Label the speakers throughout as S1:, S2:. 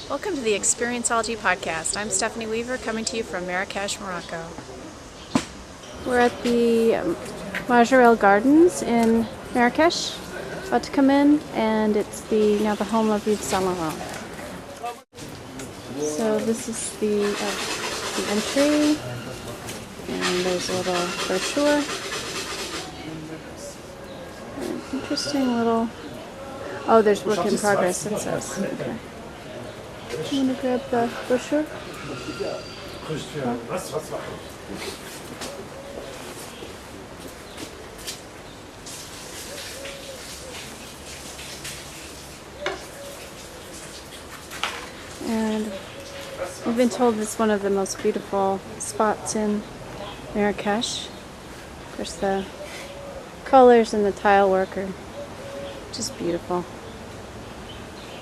S1: Welcome to the Experienceology podcast. I'm Stephanie Weaver, coming to you from Marrakech, Morocco. We're at the Majorelle Gardens in Marrakech, about to come in, and it's now the home of Yves Saint Laurent. So this is the entry, and there's a little brochure. An interesting little. Oh, there's work in progress. It says. Okay. You want to grab the brochure? And we've been told it's one of the most beautiful spots in Marrakech. Of course, the colors and the tile work are just beautiful.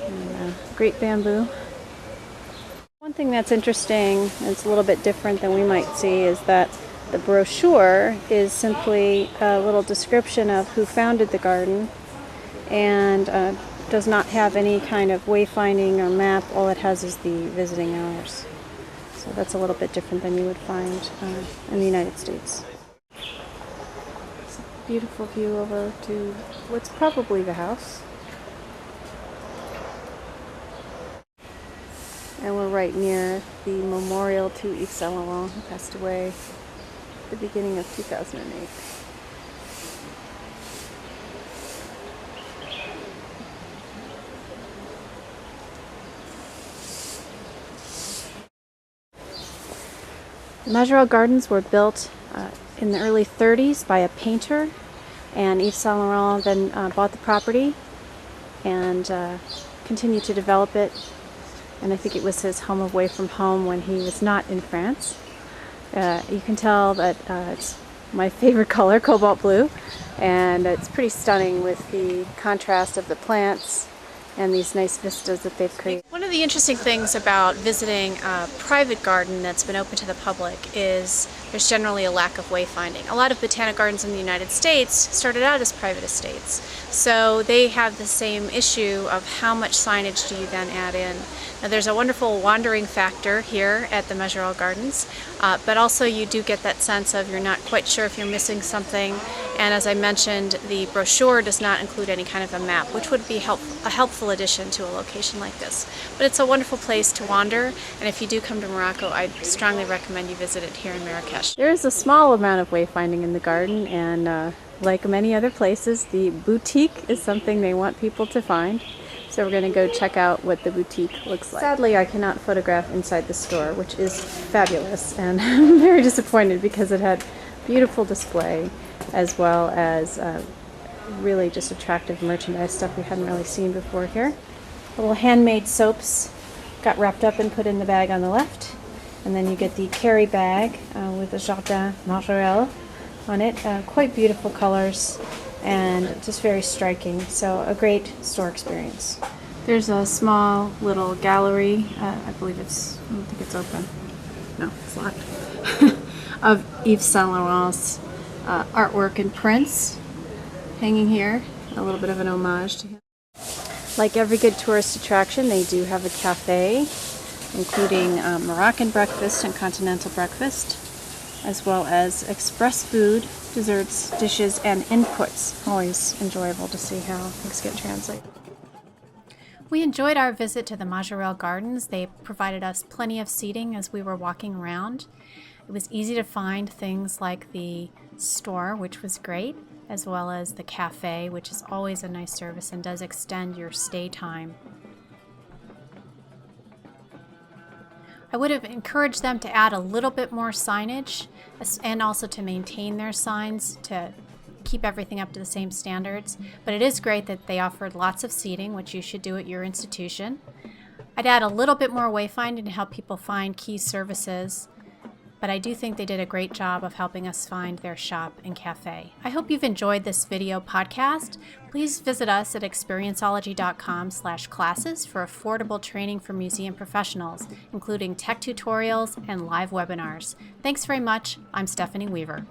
S1: And, great bamboo. One thing that's interesting, and it's a little bit different than we might see, is that the brochure is simply a little description of who founded the garden and does not have any kind of wayfinding or map. All it has is the visiting hours. So that's a little bit different than you would find in the United States. It's a beautiful view over to what's probably the house. And we're right near the memorial to Yves Saint Laurent, who passed away at the beginning of 2008. The Majorelle Gardens were built in the early 30s by a painter, and Yves Saint Laurent then bought the property and continued to develop it. And I think it was his home away from home when he was not in France. You can tell that it's my favorite color, cobalt blue, and it's pretty stunning with the contrast of the plants and these nice vistas that they've created. One of the interesting things about visiting a private garden that's been open to the public is there's generally a lack of wayfinding. A lot of botanic gardens in the United States started out as private estates, so they have the same issue of how much signage do you then add in. Now, there's a wonderful wandering factor here at the Majorelle Gardens, but also you do get that sense of you're not quite sure if you're missing something. And as I mentioned, the brochure does not include any kind of a map, which would be a helpful addition to a location like this. But it's a wonderful place to wander, and if you do come to Morocco, I strongly recommend you visit it here in Marrakech. There is a small amount of wayfinding in the garden, and like many other places, the boutique is something they want people to find. So we're going to go check out what the boutique looks like. Sadly, I cannot photograph inside the store, which is fabulous, and I'm very disappointed because it had beautiful display as well as really just attractive merchandise, stuff we hadn't really seen before here. Little handmade soaps got wrapped up and put in the bag on the left, and then you get the carry bag with the Jardin Majorelle on it. Quite beautiful colors and just very striking, so a great store experience. There's a small little gallery, I don't think it's open, no, it's locked, of Yves Saint Laurent's artwork and prints hanging here, a little bit of an homage to him. Like every good tourist attraction, they do have a cafe, including Moroccan breakfast and continental breakfast, as well as express food, desserts, dishes, and inputs. Always enjoyable to see how things get translated. We enjoyed our visit to the Majorelle Gardens. They provided us plenty of seating as we were walking around. It was easy to find things like the store, which was great, as well as the cafe, which is always a nice service and does extend your stay time. I would have encouraged them to add a little bit more signage and also to maintain their signs to keep everything up to the same standards. But it is great that they offered lots of seating, which you should do at your institution. I'd add a little bit more wayfinding to help people find key services, but I do think they did a great job of helping us find their shop and cafe. I hope you've enjoyed this video podcast. Please visit us at experienceology.com/classes for affordable training for museum professionals, including tech tutorials and live webinars. Thanks very much. I'm Stephanie Weaver.